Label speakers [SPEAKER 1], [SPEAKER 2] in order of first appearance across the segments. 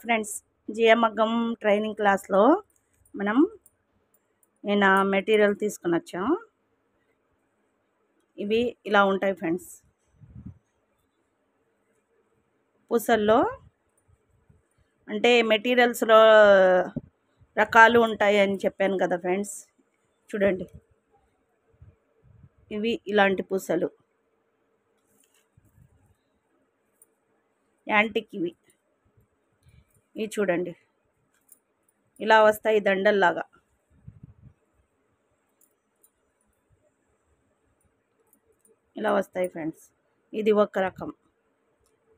[SPEAKER 1] Friends, జియమగ్గం training క్లాస్లో నేను material తీసుకుని వచ్చాం. ఇవి ఇలా ఉంటాయి ఫ్రెండ్స్. పూసల్లో అంటే మెటీరియల్స్లో రకాలు ఉంటాయి అని చెప్పాను కదా ఫ్రెండ్స్. చూడండి, ఇవి ఇలాంటి పూసలు యాంటిక్. ఇవి చూడండి, ఇలా వస్తాయి దండల్లాగా. ఇలా వస్తాయి ఫ్రెండ్స్. ఇది ఒక రకం,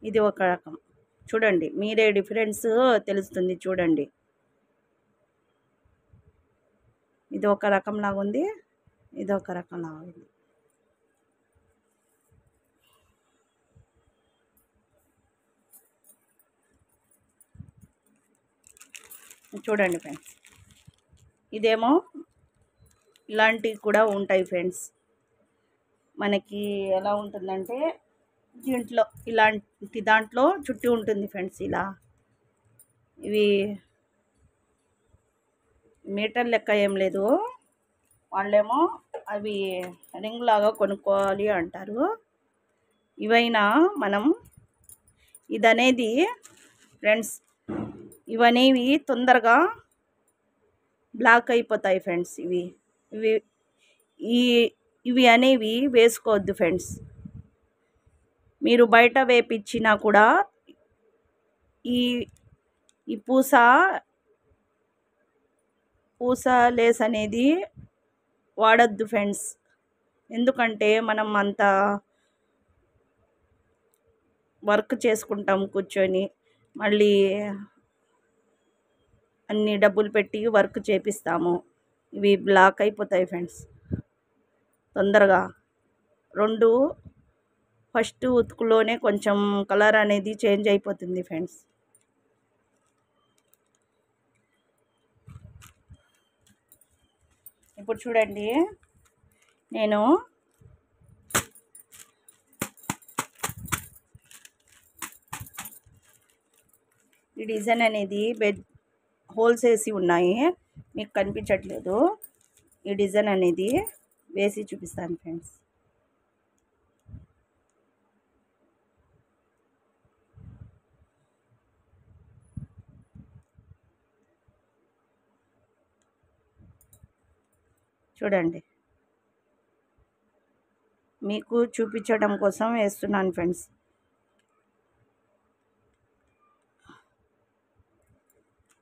[SPEAKER 1] ఇది ఒక రకం. చూడండి, మీరే డిఫరెన్స్ తెలుస్తుంది. చూడండి, ఇది ఒక రకం లాగా ఉంది, ఇది ఒక రకం లాగా ఉంది. చూడండి ఫ్రెండ్స్, ఇదేమో ఇలాంటివి కూడా ఉంటాయి ఫ్రెండ్స్. మనకి ఎలా ఉంటుందంటే దీంట్లో ఇలాంటి దాంట్లో చుట్టి ఉంటుంది ఫ్రెండ్స్. ఇలా ఇవి మీటర్ లెక్క ఏం లేదు, వాళ్ళేమో అవి రింగ్ లాగా కొనుక్కోవాలి అంటారు. ఇవైనా ఇదనేది ఫ్రెండ్స్, ఇవనేవి తొందరగా బ్లాక్ అయిపోతాయి ఫ్రెండ్స్. ఇవి అనేవి వేసుకోవద్దు ఫ్రెండ్స్. మీరు బయట వేపించినా కూడా ఈ పూస లేస్ అనేది వాడద్దు ఫ్రెండ్స్. ఎందుకంటే మనం అంత వర్క్ చేసుకుంటాం కూర్చొని, మళ్ళీ అన్ని డబ్బులు పెట్టి వర్క్ చేపిస్తాము. ఇవి బ్లాక్ అయిపోతాయి ఫ్రెండ్స్ తొందరగా. ఫస్ట్ ఉతుకులోనే కొంచెం కలర్ అనేది చేంజ్ అయిపోతుంది ఫ్రెండ్స్. ఇప్పుడు చూడండి, నేను ఈ డిజైన్ అనేది హోల్స్ వేసి ఉన్నాయి, మీకు కనిపించట్లేదు. ఈ డిజైన్ అనేది వేసి చూపిస్తాను ఫ్రెండ్స్. చూడండి, మీకు చూపించడం కోసం వేస్తున్నాను ఫ్రెండ్స్.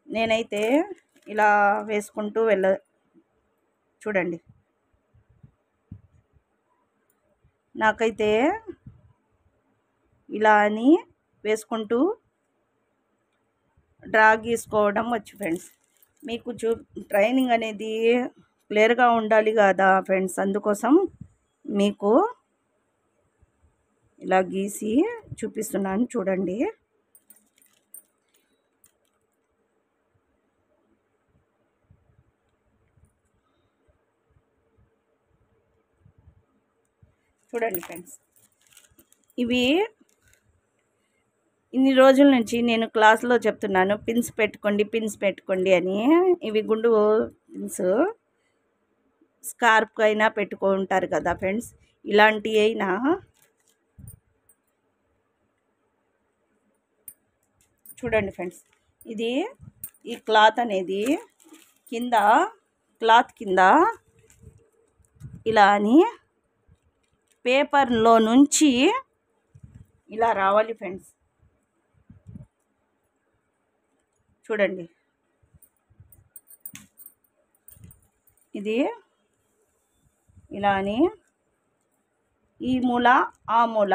[SPEAKER 1] నేనైతే ఇలా వేసుకుంటూ చూడండి, నాకైతే ఇలా అని వేసుకుంటూ డ్రా గీసుకోవడం వచ్చు ఫ్రెండ్స్. మీకు ట్రైనింగ్ అనేది క్లియర్గా ఉండాలి కదా ఫ్రెండ్స్, అందుకోసం మీకు ఇలా గీసి చూపిస్తున్నాను. చూడండి, చూడండి ఫ్రెండ్స్. ఇవి ఇన్ని రోజుల నుంచి నేను క్లాస్లో చెప్తున్నాను, పిన్స్ పెట్టుకోండి అని. ఇవి గుండు పిన్స్ స్కార్ఫ్ అయినా పెట్టుకుంటారు కదా ఫ్రెండ్స్. ఇలాంటివి అయినా చూడండి ఫ్రెండ్స్, ఈ క్లాత్ అనేది క్లాత్ కింద ఇలా అని పేపర్లో నుంచి ఇలా రావాలి ఫ్రెండ్స్. చూడండి, ఇది ఇలా అని ఈ మూల ఆ మూల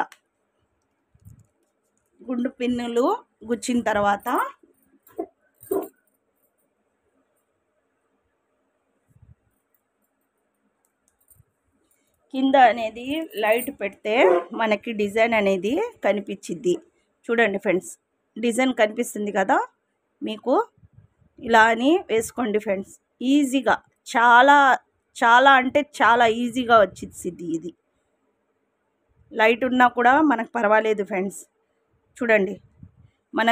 [SPEAKER 1] గుండు పిన్నులు గుచ్చిన తర్వాత కింద అనేది లైట్ పెడితే మనకి డిజైన్ అనేది కనిపించిద్ది. చూడండి ఫ్రెండ్స్, డిజైన్ కనిపిస్తుంది కదా మీకు. ఇలా అని వేసుకోండి ఫ్రెండ్స్. ఈజీగా, చాలా అంటే చాలా ఈజీగా వచ్చింది. ఇది లైట్ ఉన్నా కూడా మనకు పర్వాలేదు ఫ్రెండ్స్. చూడండి, మన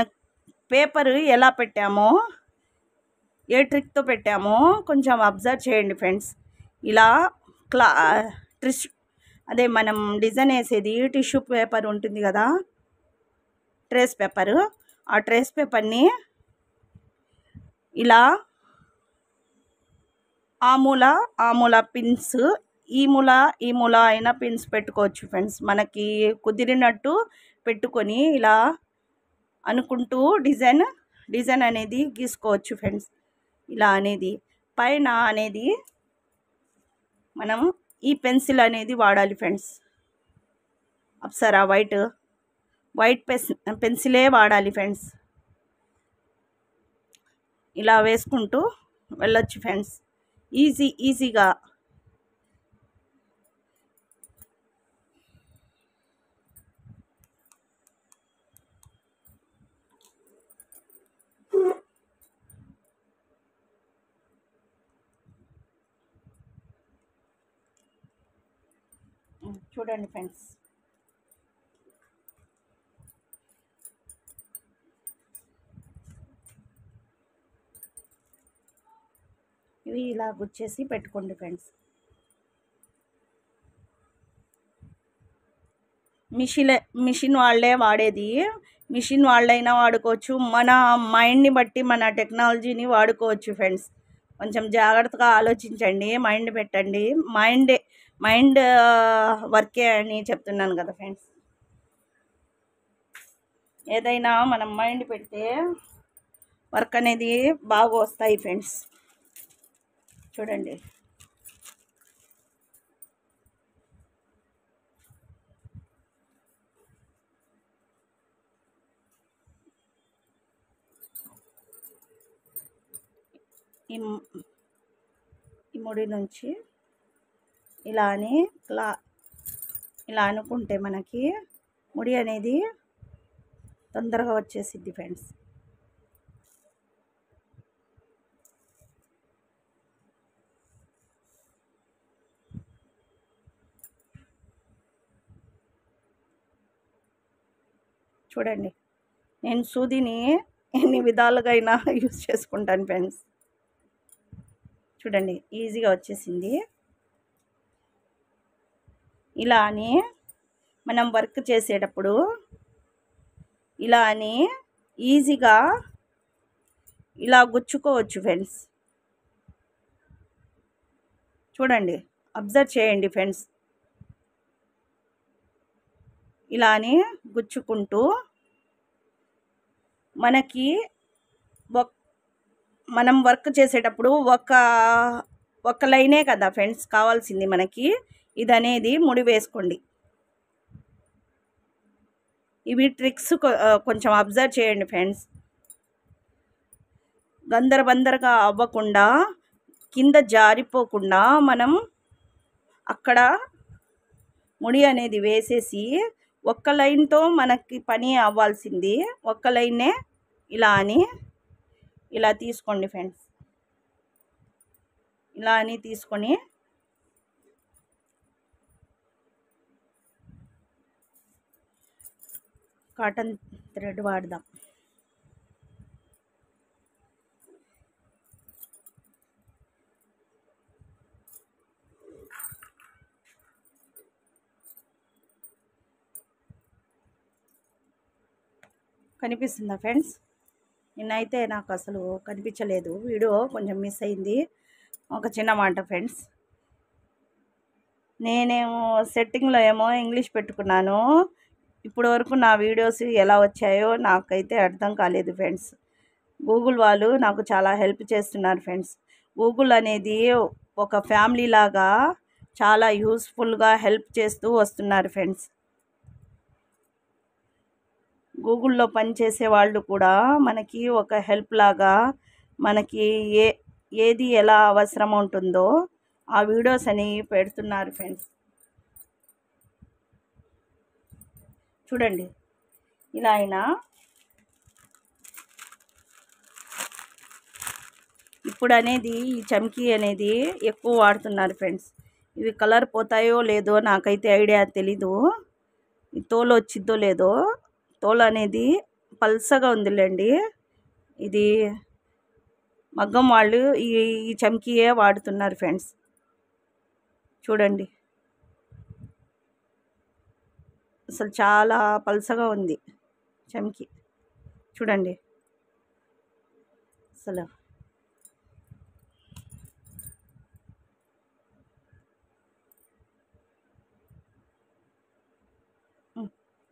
[SPEAKER 1] పేపర్ ఎలా పెట్టామో, ఏ ట్రిక్తో పెట్టామో కొంచెం అబ్జర్వ్ చేయండి ఫ్రెండ్స్. ఇలా అదే మనం డిజైన్ వేసేది టిష్యూ పేపర్ ఉంటుంది కదా, ట్రేస్ పేపరు, ఆ ట్రేస్ పేపర్ని ఇలా ఆ మూల పిన్స్, ఈ మూల అయినా పిన్స్ పెట్టుకోవచ్చు ఫ్రెండ్స్. మనకి కుదిరినట్టు పెట్టుకొని ఇలా అనుకుంటూ డిజైన్ అనేది గీసుకోవచ్చు ఫ్రెండ్స్. ఇలా అనేది పైన అనేది మనం ఈ పెన్సిల్ అనేది వాడాలి ఫ్రెండ్స్. అప్సరా వైట్ పెన్సిలే వాడాలి ఫ్రెండ్స్. ఇలా వేసుకుంటూ వెళ్ళొచ్చు ఫ్రెండ్స్, ఈజీగా. చూడండి ఫ్రెండ్స్, ఇవి ఇలా గుచ్చేసి పెట్టుకోండి ఫ్రెండ్స్. మిషన్ వాళ్ళే వాడేది, మిషన్ వాళ్ళైనా వాడుకోవచ్చు, మన మైండ్ని బట్టి మన టెక్నాలజీని వాడుకోవచ్చు ఫ్రెండ్స్. కొంచెం జాగ్రత్తగా ఆలోచించండి, మైండ్ పెట్టండి. మైండ్ వర్కే అని చెప్తున్నాను కదా ఫ్రెండ్స్. ఏదైనా మనం మైండ్ పెడితే వర్క్ అనేది బాగా వస్తాయి ఫ్రెండ్స్. చూడండి, ఈ ముడి నుంచి ఇలా అనుకుంటే మనకి ముడి అనేది తొందరగా వచ్చేసిద్ది ఫ్రెండ్స్. చూడండి, నేను సూదిని ఎన్ని విధాలుగా అయినా యూజ్ చేసుకుంటాను ఫ్రెండ్స్. చూడండి, ఈజీగా వచ్చేసింది. ఇలా అని మనం వర్క్ చేసేటప్పుడు ఇలా అని ఈజీగా ఇలా గుచ్చుకోవచ్చు ఫ్రెండ్స్. చూడండి, అబ్జర్వ్ చేయండి ఫ్రెండ్స్. ఇలా అని గుచ్చుకుంటూ మనకి మనం వర్క్ చేసేటప్పుడు ఒక లైనే కదా ఫ్రెండ్స్ కావాల్సింది మనకి. ఇది అనేది ముడి వేసుకోండి. ఇవి ట్రిక్స్ కొంచెం అబ్జర్వ్ చేయండి ఫ్రెండ్స్. గందరబందరగా అవ్వకుండా, కింద జారిపోకుండా మనం అక్కడ ముడి అనేది వేసేసి ఒక్క లైన్తో మనకి పని అవ్వాల్సింది ఒక్క లైనే. ఇలా తీసుకోండి ఫ్రెండ్స్. ఇలా అని తీసుకొని కాటన్ థ్రెడ్ వాడదాం. కనిపిస్తుందా ఫ్రెండ్స్? నిన్నైతే నాకు అసలు కనిపించలేదు, వీడియో కొంచెం మిస్ అయింది. ఒక చిన్న మాట ఫ్రెండ్స్, నేనేమో సెట్టింగ్లో ఏమో ఇంగ్లీష్ పెట్టుకున్నాను. ఇప్పటి వరకు నా వీడియోస్ ఎలా వచ్చాయో నాకైతే అర్థం కాలేదు ఫ్రెండ్స్. గూగుల్ వాళ్ళు నాకు చాలా హెల్ప్ చేస్తున్నారు ఫ్రెండ్స్. గూగుల్ అనేది ఒక ఫ్యామిలీ లాగా చాలా యూస్ఫుల్గా హెల్ప్ చేస్తూ వస్తున్నారు ఫ్రెండ్స్. గూగుల్లో పనిచేసే వాళ్ళు కూడా మనకి ఒక హెల్ప్ లాగా మనకి ఏది ఎలా అవసరం ఉంటుందో ఆ వీడియోస్ అని పెడుతున్నారు ఫ్రెండ్స్. చూడండి, ఇలా అయినా ఇప్పుడు అనేది ఈ చమ్కీ అనేది ఎక్కువ వాడుతున్నారు ఫ్రెండ్స్. ఇవి కలర్ పోతాయో లేదో నాకైతే ఐడియా తెలీదు, ఈ తోలు వచ్చిద్దో లేదో. తోలు అనేది పల్సగా ఉందిలేండి. ఇది మగ్గం వాళ్ళు ఈ చమ్కీయే వాడుతున్నారు ఫ్రెండ్స్. చూడండి అసలు చాలా పల్సగా ఉంది చమ్కీ. చూడండి అసలు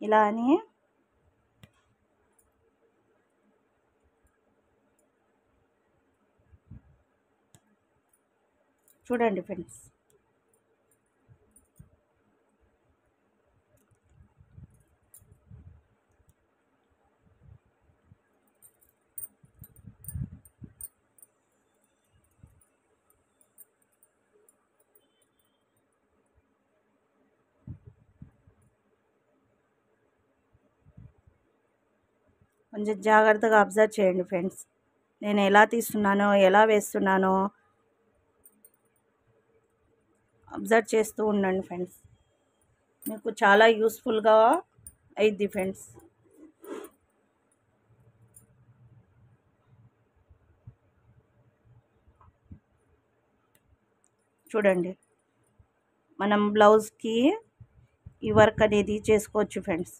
[SPEAKER 1] ఇలా అని చూడండి ఫ్రెండ్స్. కొంచెం జాగ్రత్తగా అబ్జర్వ్ చేయండి ఫ్రెండ్స్. నేను ఎలా తీస్తున్నానో ఎలా వేస్తున్నానో అబ్జర్వ్ చేస్తూ ఉండండి ఫ్రెండ్స్. మీకు చాలా యూస్ఫుల్గా అయింది ఫ్రెండ్స్. చూడండి మనం బ్లౌజ్కి ఈ వర్క్ అనేది చేసుకోవచ్చు ఫ్రెండ్స్.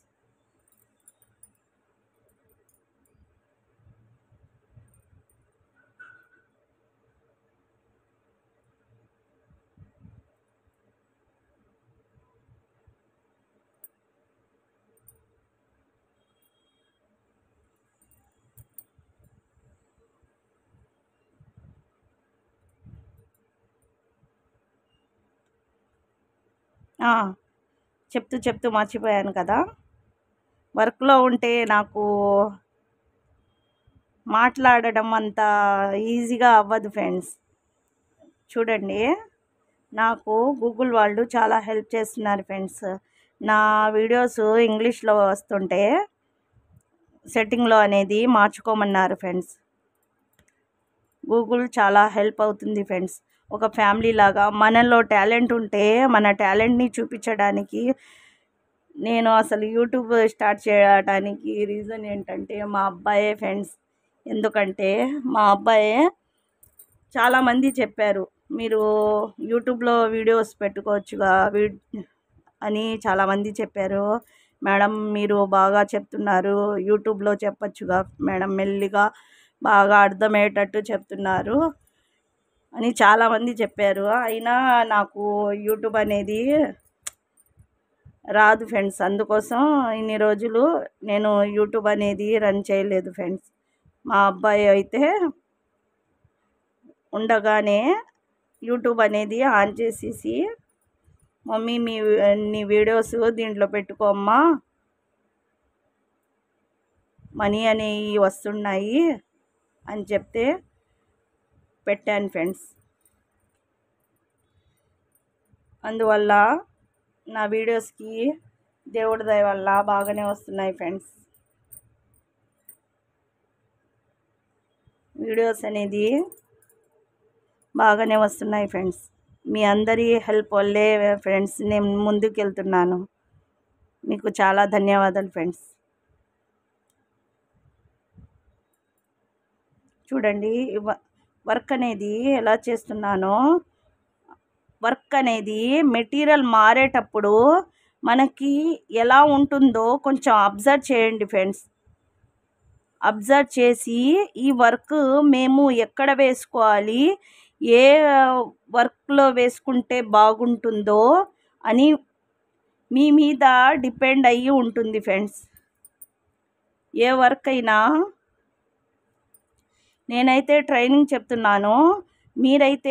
[SPEAKER 1] చెప్తూ మర్చిపోయాను కదా. వర్క్లో ఉంటే నాకు మాట్లాడడం అంత ఈజీగా అవ్వదు ఫ్రెండ్స్. చూడండి నాకు గూగుల్ వాళ్ళు చాలా హెల్ప్ చేస్తున్నారు ఫ్రెండ్స్. నా వీడియోస్ ఇంగ్లీష్లో వస్తుంటే సెట్టింగ్లో అనేది మార్చుకోమన్నారు ఫ్రెండ్స్. గూగుల్ చాలా హెల్ప్ అవుతుంది ఫ్రెండ్స్. ఒక ఫ్యామిలీ లాగా మనలో టాలెంట్ ఉంటే మన టాలెంట్ని చూపించడానికి నేను అసలు యూట్యూబ్ స్టార్ట్ చేయడానికి రీజన్ ఏంటంటే మా అబ్బాయే ఫ్రెండ్స్. ఎందుకంటే మా అబ్బాయే చాలామంది చెప్పారు మీరు యూట్యూబ్లో వీడియోస్ పెట్టుకోవచ్చుగా అని చాలామంది చెప్పారు. మేడం మీరు బాగా చెప్తున్నారు, యూట్యూబ్లో చెప్పచ్చుగా మేడం, మెల్లిగా బాగా అర్థమయ్యేటట్టు చెప్తున్నారు అని చాలామంది చెప్పారు. అయినా నాకు యూట్యూబ్ అనేది రాదు ఫ్రెండ్స్. అందుకోసం ఇన్ని రోజులు నేను యూట్యూబ్ అనేది రన్ చేయలేదు ఫ్రెండ్స్. మా అబ్బాయి అయితే ఉండగానే యూట్యూబ్ అనేది ఆన్ చేసేసి మమ్మీ నీ వీడియోస్ దీంట్లో పెట్టుకోమ్మా, మనీ అనేవి వస్తున్నాయి అని చెప్తే పెట్టాను ఫ్రెండ్స్. అందువల్ల నా వీడియోస్కి దేవుడి దయ వల్ల బాగానే వస్తున్నాయి ఫ్రెండ్స్. వీడియోస్ అనేది బాగానే వస్తున్నాయి ఫ్రెండ్స్. మీ అందరి హెల్ప్ వల్లే ఫ్రెండ్స్ నేను ముందుకు వెళ్తున్నాను. మీకు చాలా ధన్యవాదాలు ఫ్రెండ్స్. చూడండి వర్క్ అనేది ఎలా చేస్తున్నానో. వర్క్ అనేది మెటీరియల్ మారేటప్పుడు మనకి ఎలా ఉంటుందో కొంచెం అబ్జర్వ్ చేయండి ఫ్రెండ్స్. అబ్జర్వ్ చేసి ఈ వర్క్ మేము ఎక్కడ వేసుకోవాలి, ఏ వర్క్లో వేసుకుంటే బాగుంటుందో అని మీ మీద డిపెండ్ అయ్యి ఉంటుంది ఫ్రెండ్స్. ఏ వర్క్ అయినా నేనైతే ట్రైనింగ్ చెప్తున్నాను, మీరైతే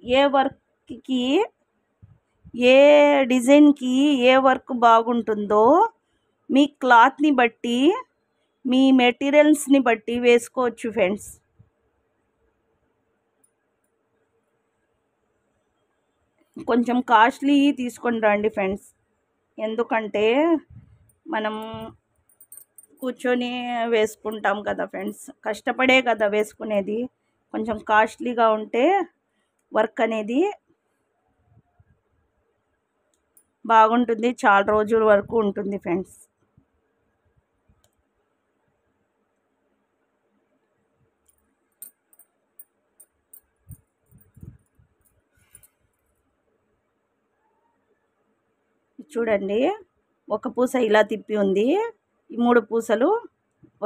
[SPEAKER 1] ఏ వర్క్కి ఏ డిజైన్కి ఏ వర్క్ బాగుంటుందో మీ క్లాత్ని బట్టి మీ మెటీరియల్స్ని బట్టి వేసుకోవచ్చు ఫ్రెండ్స్. కొంచెం కాస్ట్లీ తీసుకొని రండి ఫ్రెండ్స్. ఎందుకంటే మనం కూర్చొని వేసుకుంటాం కదా ఫ్రెండ్స్, కష్టపడే కదా వేసుకునేది. కొంచెం కాస్ట్లీగా ఉంటే వర్క్ అనేది బాగుంటుంది, చాలా రోజుల వరకు ఉంటుంది ఫ్రెండ్స్. చూడండి, ఒక పూస ఇలా తిప్పి ఉంది, ఈ 3 పూసలు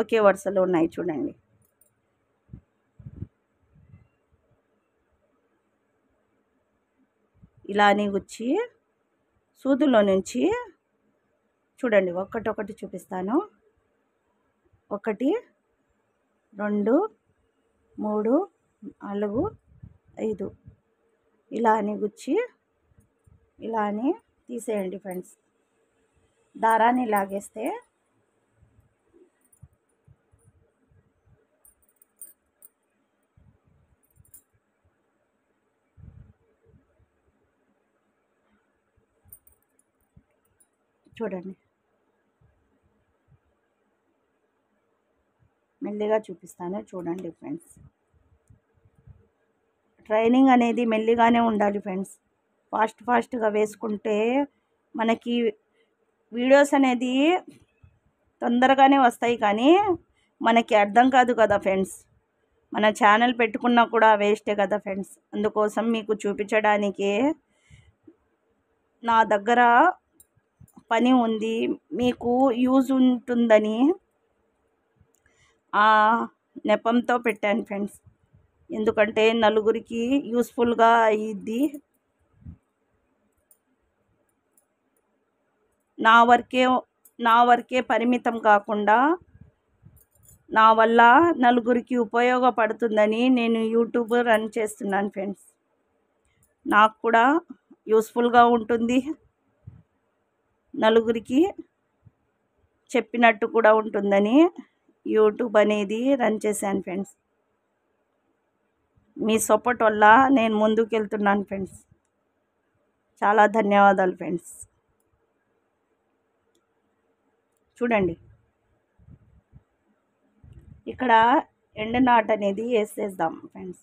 [SPEAKER 1] ఒకే వరుసలో ఉన్నాయి చూడండి. ఇలా అని గుచ్చి సూదులో నుంచి చూడండి, ఒక్కటొక్కటి చూపిస్తాను. 1 2 3 4 5 ఇలా అని గుచ్చి ఇలా అని తీసేయండి ఫ్రెండ్స్. దారాన్ని లాగేస్తే చూడండి, మెల్లిగా చూపిస్తాను చూడండి ఫ్రెండ్స్. ట్రైనింగ్ అనేది మెల్లిగానే ఉండాలి ఫ్రెండ్స్. ఫాస్ట్గా వేసుకుంటే మనకి వీడియోస్ అనేది తొందరగానే వస్తాయి, కానీ మనకి అర్థం కాదు కదా ఫ్రెండ్స్. మన ఛానల్ పెట్టుకున్నా కూడా వేస్టే కదా ఫ్రెండ్స్. అందుకోసం మీకు చూపించడానికే నా దగ్గర పని ఉంది, మీకు యూజ్ ఉంటుందని ఆ నెపంతో పెట్టాను ఫ్రెండ్స్. ఎందుకంటే నలుగురికి యూస్ఫుల్గా అయ్యిద్ది. నా వర్కే పరిమితం కాకుండా నా వల్ల నలుగురికి ఉపయోగపడుతుందని నేను యూట్యూబ్ రన్ చేస్తున్నాను ఫ్రెండ్స్. నాకు కూడా యూస్ఫుల్గా ఉంటుంది, నలుగురికి చెప్పినట్టు కూడా ఉంటుందని యూట్యూబ్ అనేది రన్ చేశాను ఫ్రెండ్స్. మీ సపోర్ట్ వల్ల నేను ముందుకు వెళ్తున్నాను ఫ్రెండ్స్. చాలా ధన్యవాదాలు ఫ్రెండ్స్. చూడండి, ఇక్కడ ఎండనాట్ అనేది వేసేద్దాం ఫ్రెండ్స్.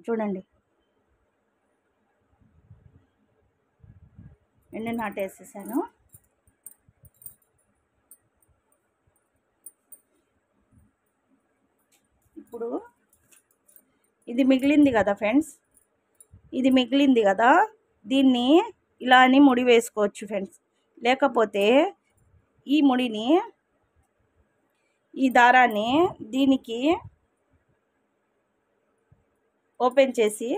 [SPEAKER 1] చూడండి, ఎండనాట్ వేసేసాను. ఇప్పుడు ఇది మిగిలింది కదా ఫ్రెండ్స్, ఇది మిగిలింది కదా, దీన్ని ఇలా అని ముడి వేసుకోవచ్చు ఫ్రెండ్స్. లేకపోతే ఈ ముడిని, ఈ దారాన్ని దీనికి ఓపెన్ చేసి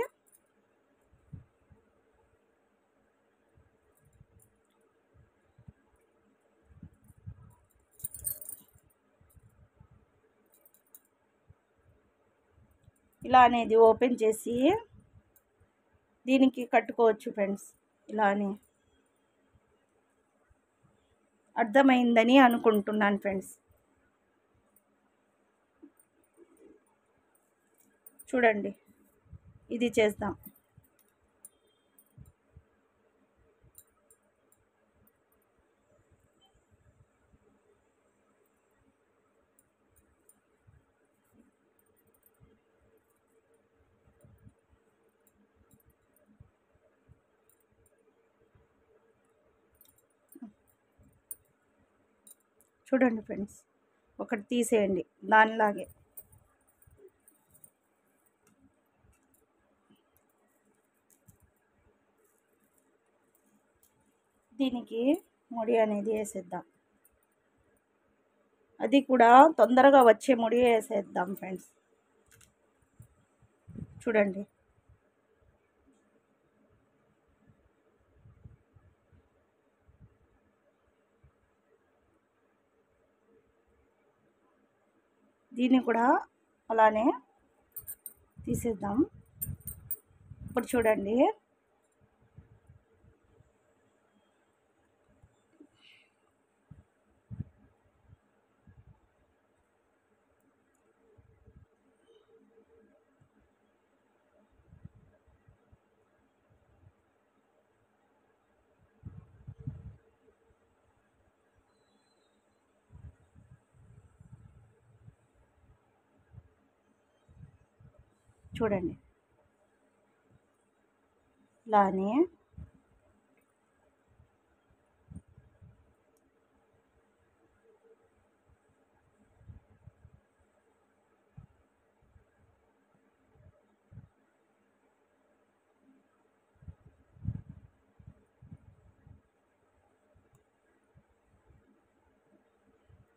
[SPEAKER 1] ఇలా అనేది ఓపెన్ చేసి దీనికి కట్టుకోవచ్చు ఫ్రెండ్స్. ఇలా అని అర్థమైందని అనుకుంటున్నాను ఫ్రెండ్స్. చూడండి, ఇది చేద్దాం. చూడండి ఫ్రెండ్స్, ఒకటి తీసేయండి దానిలాగే. దీనికి ముడి అనేది వేసేద్దాం. అది కూడా తొందరగా వచ్చే ముడి వేసేద్దాం ఫ్రెండ్స్. చూడండి, దీన్ని కూడా అలానే తీసేద్దాం. ఇప్పుడు చూడండి, చూడండి ఇలానే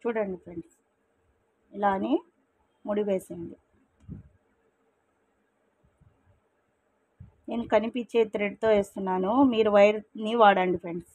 [SPEAKER 1] చూడండి ఫ్రెండ్స్, ఇలా అని ముడి వేసేయండి. నేను కనిపించే థ్రెడ్తో వేస్తున్నాను, మీరు వైర్ని వాడండి ఫ్రెండ్స్.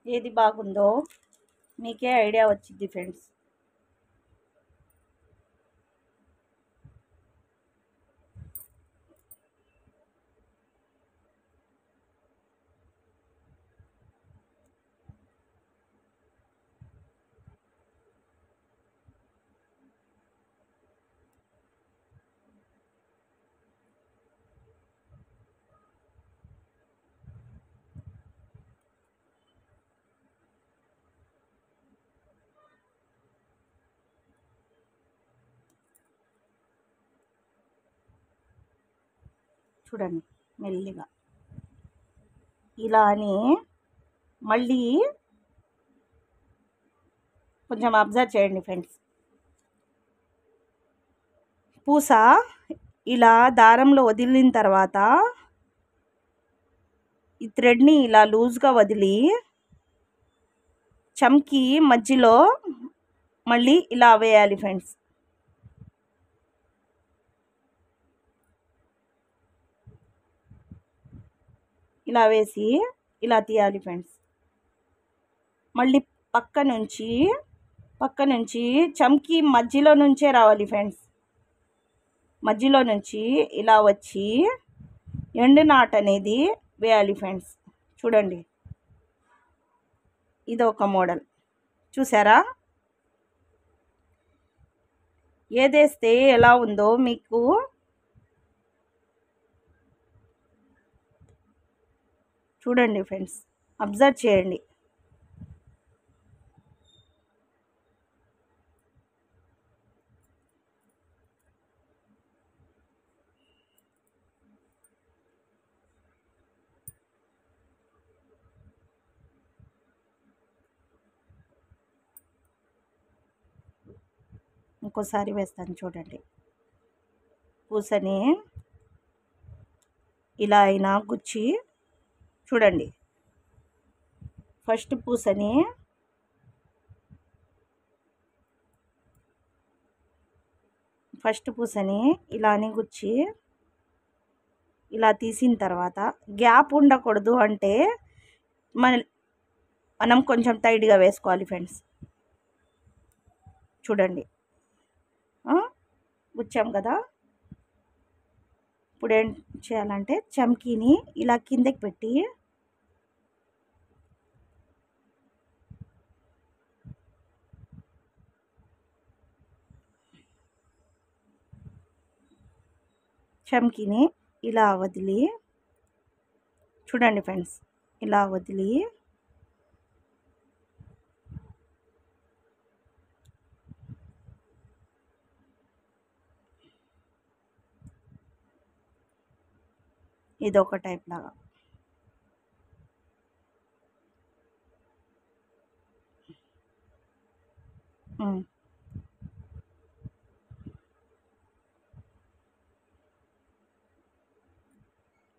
[SPEAKER 1] ఏది బాగుందో మీకే ఐడియా వచ్చింది ఫ్రెండ్స్. చూడండి మెల్లిగా ఇలా అని మళ్ళీ కొంచెం అబ్జర్వ్ చేయండి ఫ్రెండ్స్. పూస ఇలా దారంలో వదిలిన తర్వాత ఈ థ్రెడ్ని ఇలా లూజ్గా వదిలి చమ్కి మధ్యలో మళ్ళీ ఇలా వేయాలి ఫ్రెండ్స్. ఇలా వేసి ఇలా తీయాలి ఫ్రెండ్స్. మళ్ళీ పక్క నుంచి చమ్కి మధ్యలో నుంచే రావాలి ఫ్రెండ్స్. మధ్యలో నుంచి ఇలా వచ్చి ఎండు నాట్ అనేది వేయాలి ఫ్రెండ్స్. చూడండి, ఇది ఒక మోడల్ చూసారా? ఏదేస్తే ఎలా ఉందో మీకు చూడండి ఫ్రెండ్స్, అబ్జర్వ్ చేయండి. ఇంకోసారి వేస్తాను చూడండి. పూసని ఇలా అయినా గుచ్చి చూడండి. ఫస్ట్ పూసని ఇలానే గుచ్చి ఇలా తీసిన తర్వాత గ్యాప్ ఉండకూడదు అంటే మనం కొంచెం టైట్గా వేసుకోవాలి ఫ్రెండ్స్. చూడండి, గుచ్చాం కదా. ఇప్పుడు ఏం చేయాలంటే చమ్కీని ఇలా కిందకి పెట్టి చమ్కీని ఇలా వదిలి చూడండి ఫ్రెండ్స్, ఇలా వదిలి ఇదొక టైప్ లాగా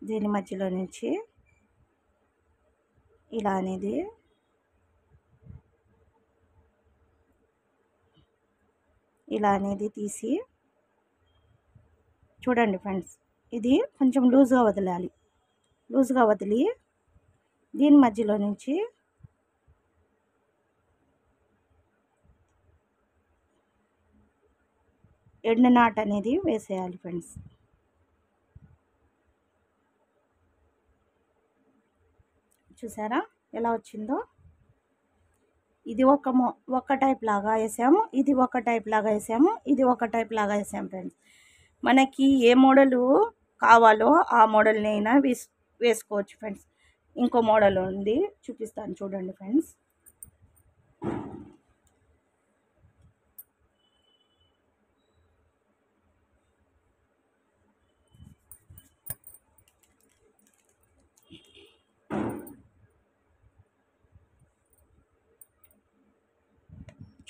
[SPEAKER 1] దీని మధ్యలో నుంచి ఇలా అనేది తీసి చూడండి ఫ్రెండ్స్, ఇది కొంచెం లూజ్గా వదలాలి. లూజ్గా వదిలి దీని మధ్యలో నుంచి ఎండు నాట్ అనేది వేసేయాలి ఫ్రెండ్స్. చూసారా ఎలా వచ్చిందో? ఇది ఒక టైప్ లాగా వేసాము, ఇది ఒక టైప్ లాగా వేసాము, ఇది ఒక టైప్ లాగా వేసాము ఫ్రెండ్స్. మనకి ఏ మోడలు కావాలో ఆ మోడల్ని అయినా వేసుకోవచ్చు ఫ్రెండ్స్. ఇంకో మోడల్ ఉంది, చూపిస్తాను చూడండి ఫ్రెండ్స్.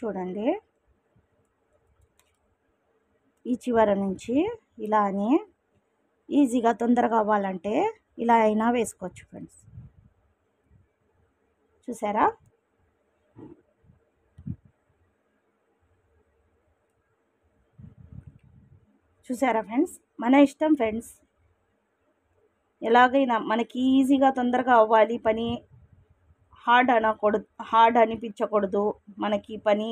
[SPEAKER 1] చూడండి, ఈ చివర నుంచి ఇలా అని ఈజీగా తొందరగా అవ్వాలంటే ఇలా అయినా వేసుకోవచ్చు ఫ్రెండ్స్. చూసారా? చూసారా ఫ్రెండ్స్? మన ఇష్టం ఫ్రెండ్స్. ఎలాగైనా మనకి ఈజీగా తొందరగా అవ్వాలి పని, హార్డ్ అనిపించకూడదు మనకి పని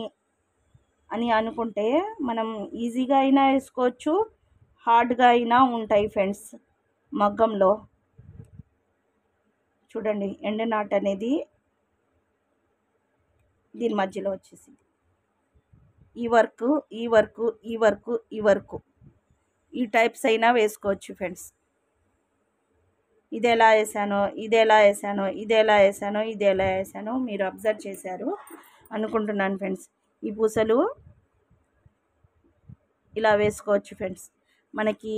[SPEAKER 1] అని అనుకుంటే మనం ఈజీగా అయినా వేసుకోవచ్చు, హార్డ్గా అయినా ఉంటాయి ఫ్రెండ్స్ మగ్గంలో. చూడండి, ఎండ్ నాట్ అనేది దీని మధ్యలో వచ్చేసింది. ఈ వర్క్ ఈ వర్క్ ఈ వర్క్ ఈ వర్క్ ఈ టైప్స్ అయినా వేసుకోవచ్చు ఫ్రెండ్స్. ఇది ఎలా వేసానో ఇది ఎలా వేసానో ఇది ఎలా వేసానో ఇది ఎలా వేసానో మీరు అబ్జర్వ్ చేశారు అనుకుంటున్నాను ఫ్రెండ్స్. ఈ పూసలు ఇలా వేసుకోవచ్చు ఫ్రెండ్స్. మనకి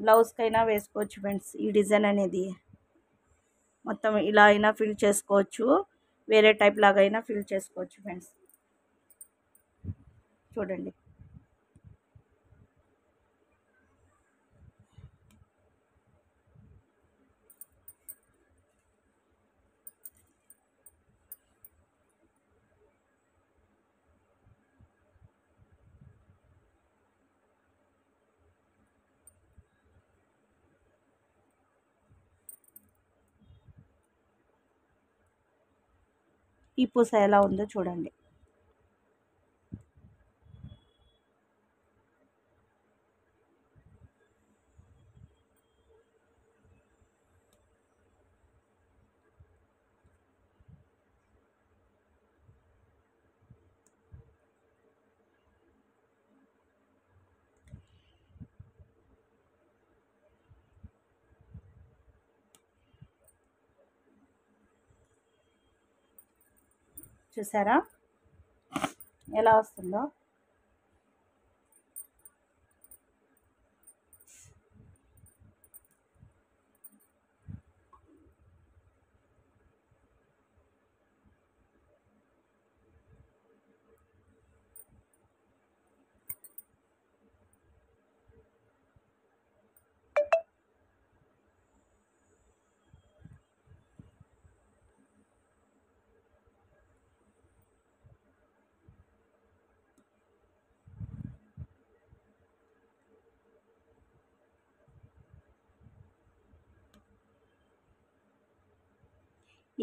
[SPEAKER 1] బ్లౌజ్కైనా వేసుకోవచ్చు ఫ్రెండ్స్. ఈ డిజైన్ అనేది మొత్తం ఇలా అయినా ఫిల్ చేసుకోవచ్చు, వేరే టైప్ లాగా అయినా ఫిల్ చేసుకోవచ్చు ఫ్రెండ్స్. చూడండి, ఈ పూస ఎలా ఉందో చూడండి. చూసారా ఎలా వస్తుందో?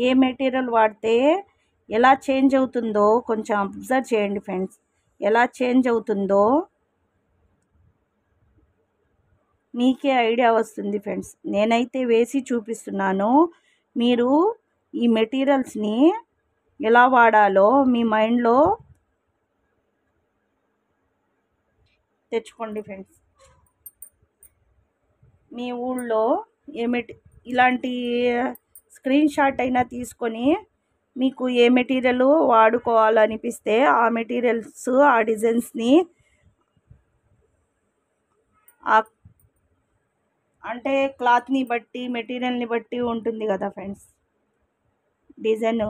[SPEAKER 1] ఏ మెటీరియల్ వాడితే ఎలా చేంజ్ అవుతుందో కొంచెం అబ్జర్వ్ చేయండి ఫ్రెండ్స్. ఎలా చేంజ్ అవుతుందో మీకే ఐడియా వస్తుంది ఫ్రెండ్స్. నేనైతే వేసి చూపిస్తున్నాను, మీరు ఈ మెటీరియల్స్ని ఎలా వాడాలో మీ మైండ్లో తెచ్చుకోండి ఫ్రెండ్స్. మీ ఊళ్ళో ఇలాంటి స్క్రీన్ షాట్ అయినా తీసుకొని మీకు ఏ మెటీరియల్ వాడుకోవాలనిపిస్తే ఆ మెటీరియల్స్, ఆ డిజైన్స్ని అంటే క్లాత్ని బట్టి మెటీరియల్ని బట్టి ఉంటుంది కదా ఫ్రెండ్స్ డిజైన్.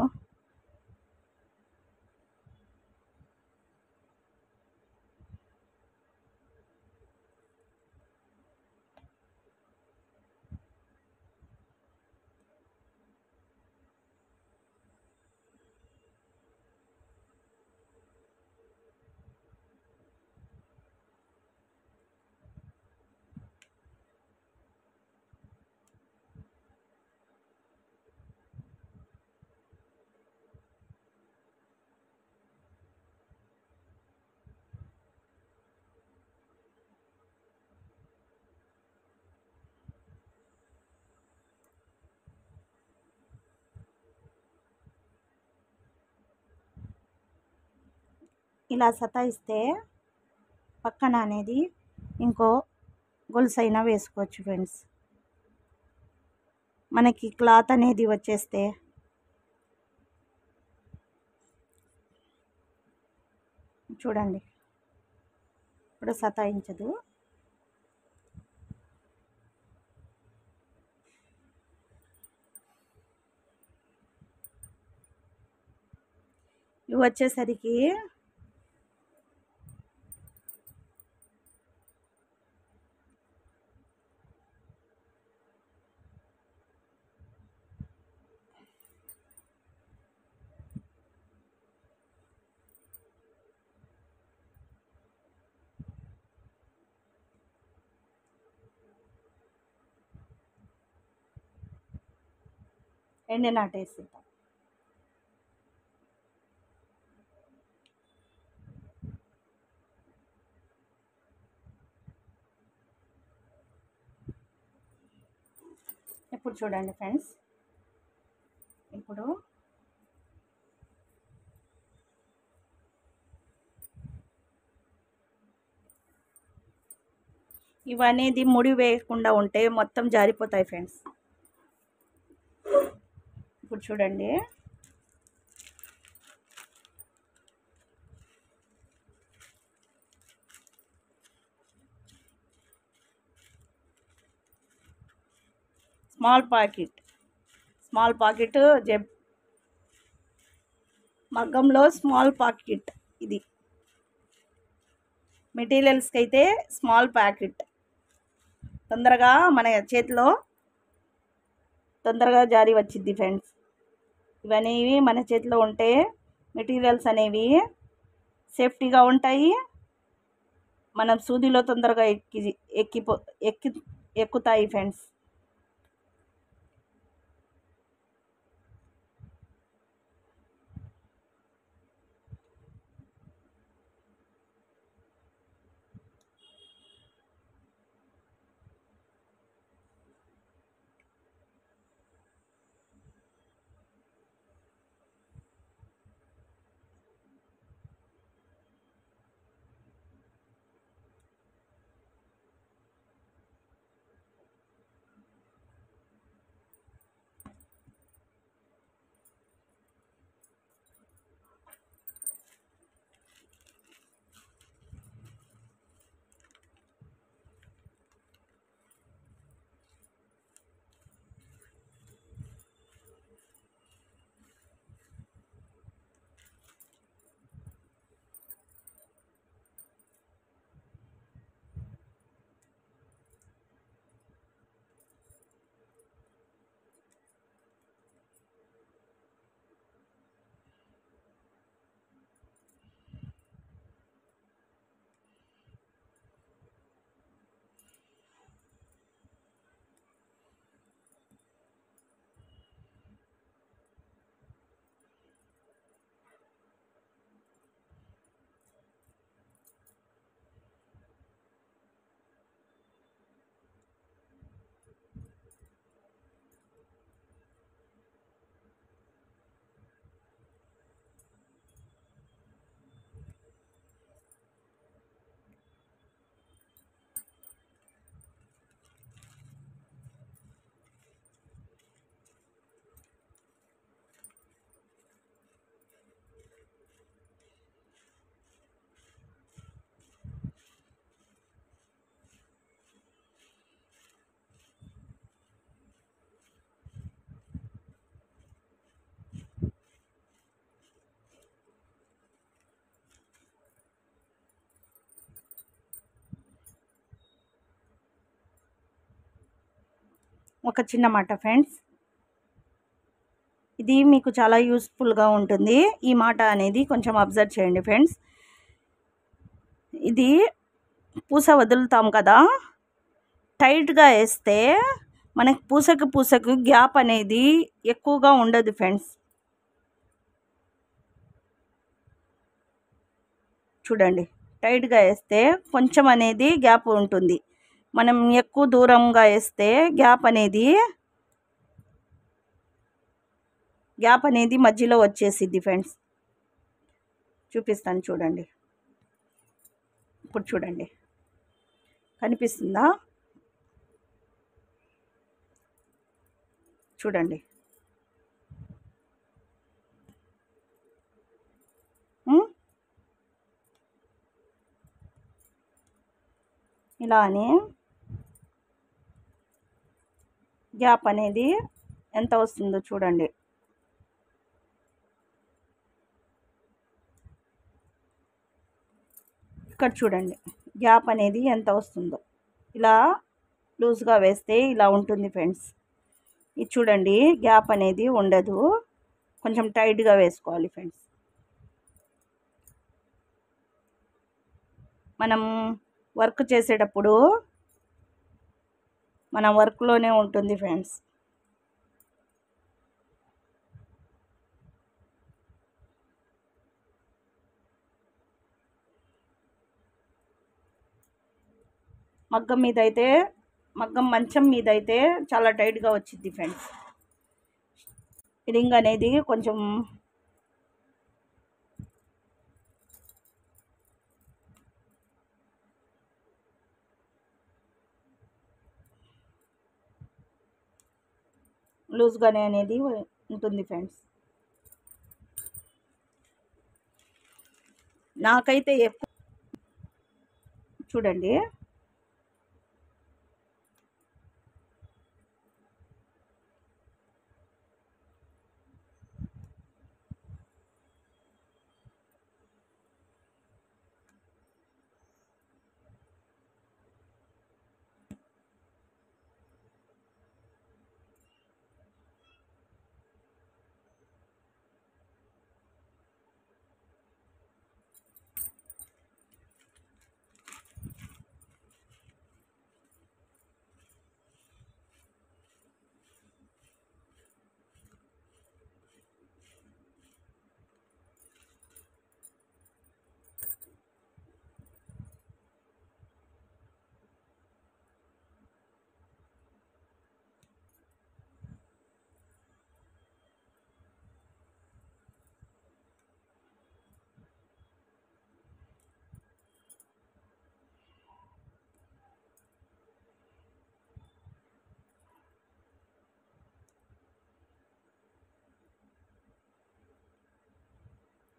[SPEAKER 1] ఇలా సతాయిస్తే పక్కన అనేది ఇంకో గొలుసు అయినా వేసుకోవచ్చు ఫ్రెండ్స్. మనకి క్లాత్ అనేది వచ్చేస్తే చూడండి, ఇప్పుడు సతాయించదు. వచ్చేసరికి ఎండి నాటేసేద్దాం. ఇప్పుడు చూడండి ఫ్రెండ్స్, ఇప్పుడు ఇవనేది ముడి వేయకుండా ఉంటే మొత్తం జారిపోతాయి ఫ్రెండ్స్. ఇప్పుడు చూడండి, స్మాల్ పాకెట్ మగ్గంలో స్మాల్ పాకెట్. ఇది మెటీరియల్స్కి అయితే స్మాల్ ప్యాకెట్. తొందరగా మన చేతిలో తొందరగా జారి వచ్చింది ఫ్రెండ్స్. ఇవనేవి మన చేతిలో ఉంటే మెటీరియల్స్ అనేవి సేఫ్టీగా ఉంటాయి. మనం సూదిలో తొందరగా ఎక్కుతాయి ఫ్రెండ్స్. ఒక చిన్న మాట ఫ్రెండ్స్, ఇది మీకు చాలా యూస్ఫుల్గా ఉంటుంది. ఈ మాట అనేది కొంచెం అబ్జర్వ్ చేయండి ఫ్రెండ్స్. ఇది పూస వదులుతాం కదా, టైట్గా వేస్తే మనకి పూసకు గ్యాప్ అనేది ఎక్కువగా ఉండదు ఫ్రెండ్స్. చూడండి, టైట్గా వేస్తే కొంచెం అనేది గ్యాప్ ఉంటుంది. మనం ఎక్కువ దూరంగా వేస్తే గ్యాప్ అనేది మధ్యలో వచ్చేసిద్ది ఫ్రెండ్స్. చూపిస్తాను చూడండి. ఇప్పుడు చూడండి, కనిపిస్తుందా? చూడండి, ఇలా అని గ్యాప్ అనేది ఎంత వస్తుందో చూడండి. ఇక్కడ చూడండి గ్యాప్ అనేది ఎంత వస్తుందో. ఇలా లూజ్గా వేస్తే ఇలా ఉంటుంది ఫ్రెండ్స్. ఇది చూడండి గ్యాప్ అనేది ఉండదు, కొంచెం టైట్గా వేసుకోవాలి ఫ్రెండ్స్. మనం వర్క్ చేసేటప్పుడు మన వర్క్లోనే ఉంటుంది ఫ్రెండ్స్. మగ్గం మీద అయితే, మగ్గం మంచం మీద అయితే చాలా టైట్గా వచ్చింది ఫ్రెండ్స్. రింగ్ అనేది కొంచెం లూజ్గానే అనేది ఉంటుంది ఫ్రెండ్స్. నాకైతే ఎక్కువ చూడండి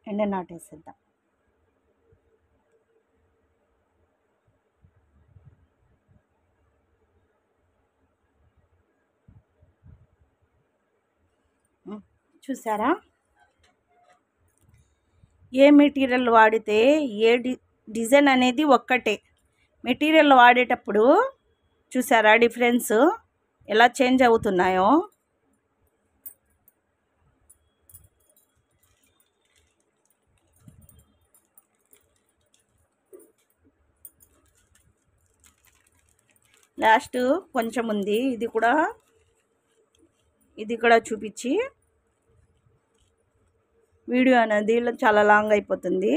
[SPEAKER 1] ఎండ నాటేసేద్దాం. చూసారా ఏ మెటీరియల్ వాడితే ఏ డిజైన్ అనేది ఒక్కటే. మెటీరియల్ వాడేటప్పుడు చూసారా డిఫరెన్స్ ఎలా చేంజ్ అవుతున్నాయో. లాస్ట్ కొంచెం ఉంది, ఇది కూడా చూపించి వీడియో అనేది చాలా లాంగ్ అయిపోతుంది,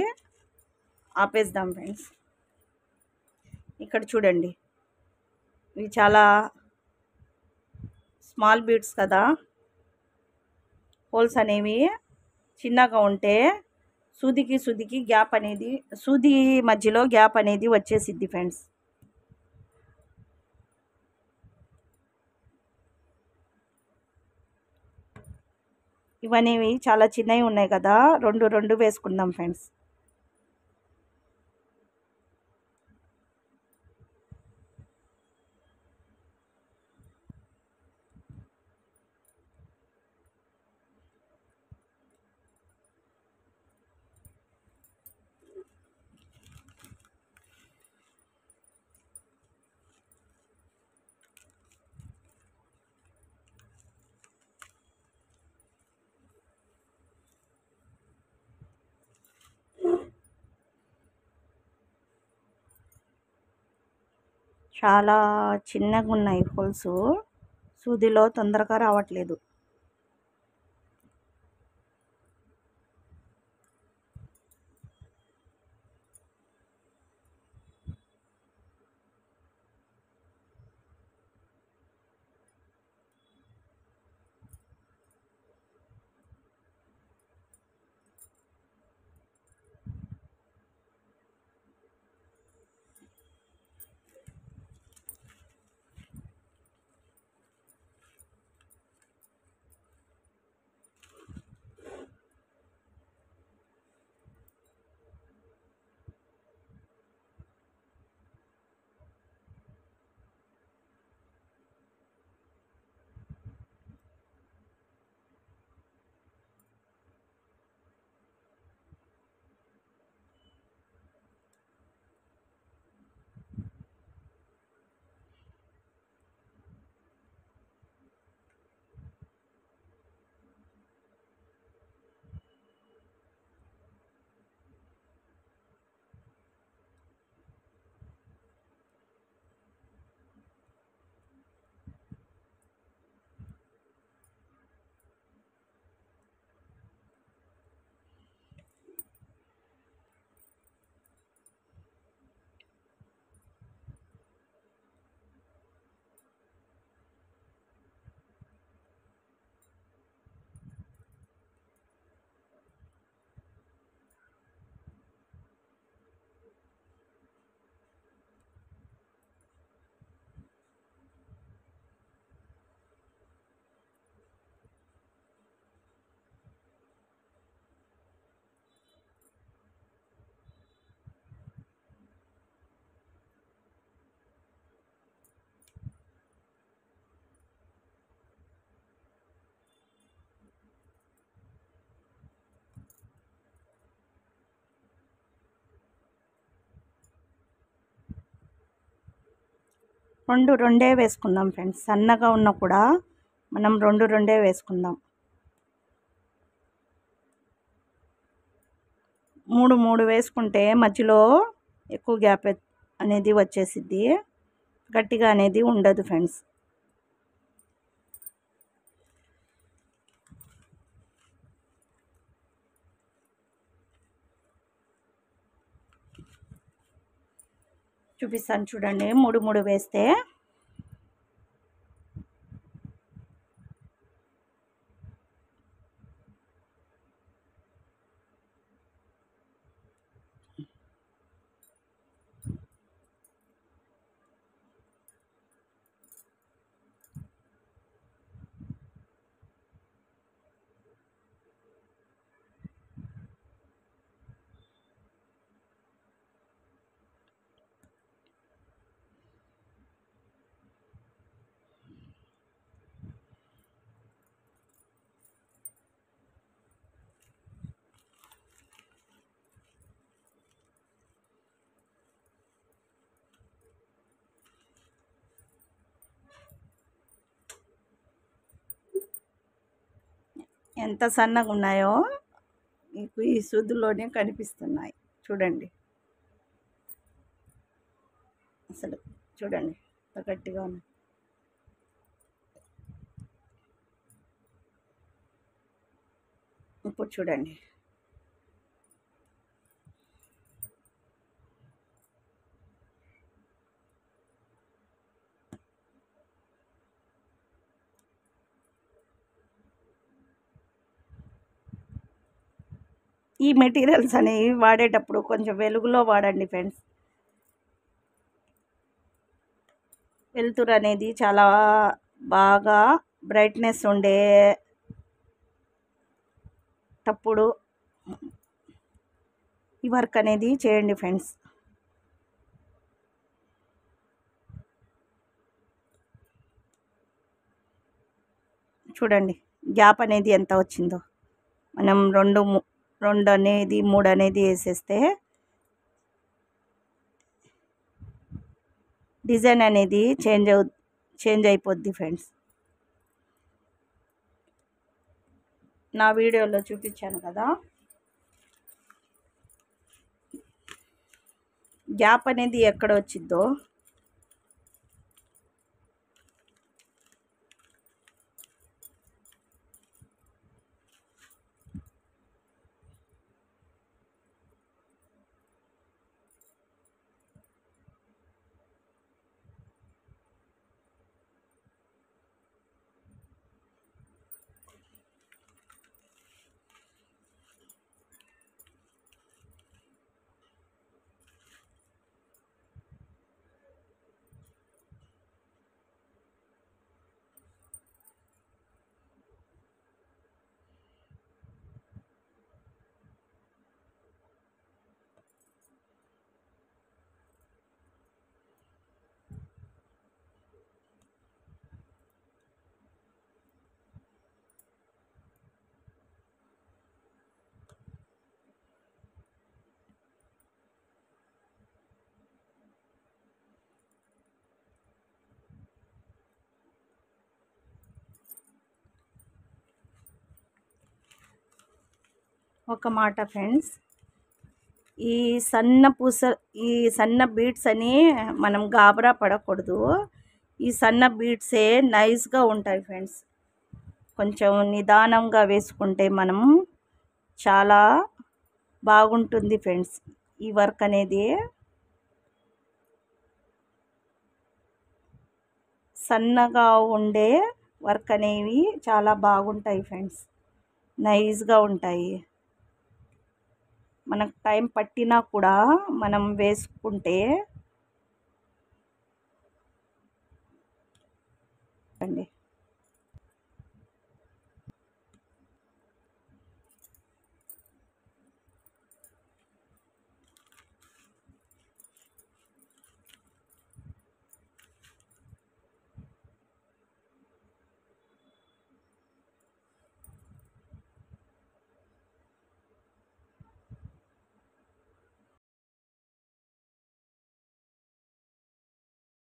[SPEAKER 1] ఆపేద్దాం ఫ్రెండ్స్. ఇక్కడ చూడండి ఇవి చాలా స్మాల్ బీడ్స్ కదా, హోల్స్ అనేవి చిన్నగా ఉంటే సూదికి గ్యాప్ అనేది, సూది మధ్యలో గ్యాప్ అనేది వచ్చేసిద్ది ఫ్రెండ్స్. ఇవనేవి చాలా చిన్నవి ఉన్నాయి కదా, రెండు వేసుకుందాం ఫ్రెండ్స్. చాలా చిన్నగా ఉన్నాయి హోల్స్, సూదిలో తొందరగా రావట్లేదు. రెండు రెండే వేసుకుందాం ఫ్రెండ్స్. సన్నగా ఉన్న కూడా మనం రెండు రెండే వేసుకుందాం. మూడు మూడు వేసుకుంటే మధ్యలో ఎక్కువ గ్యాప్ అనేది వచ్చేసిద్ది, గట్టిగా అనేది ఉండదు ఫ్రెండ్స్. చూపిస్తాను చూడండి. మూడు మూడు వేస్తే ఎంత సన్నగా ఉన్నాయో మీకు ఈ సూదులోనే కనిపిస్తున్నాయి. చూడండి, అసలు చూడండి ఎంత గట్టిగా ఉన్నాయి. ఇప్పుడు చూడండి, ఈ మెటీరియల్స్ అనేవి వాడేటప్పుడు కొంచెం వెలుగులో వాడండి ఫ్రెండ్స్. వెలుతురు అనేది చాలా బాగా బ్రైట్నెస్ ఉండేటప్పుడు ఈ వర్క్ అనేది చేయండి ఫ్రెండ్స్. చూడండి గ్యాప్ అనేది ఎంత వచ్చిందో. మనం రెండు అనేది మూడు అనేది వేసేస్తే డిజైన్ అనేది చేంజ్ అయిపోద్ది ఫ్రెండ్స్. నా వీడియోలో చూపించాను కదా, గ్యాప్ అనేది ఎక్కడ వచ్చిద్దో ఒక మాట ఫ్రెండ్స్, ఈ సన్న బీడ్స్ అని మనం గాబరా పడకూడదు. ఈ సన్న బీడ్సే నైస్గా ఉంటాయి ఫ్రెండ్స్. కొంచెం నిదానంగా వేసుకుంటే మనం చాలా బాగుంటుంది ఫ్రెండ్స్. ఈ వర్క్ అనేది సన్నగా ఉండే వర్క్ అనేవి చాలా బాగుంటాయి ఫ్రెండ్స్, నైస్గా ఉంటాయి. మనకు టైం పట్టినా కూడా మనం వేసుకుంటే అండి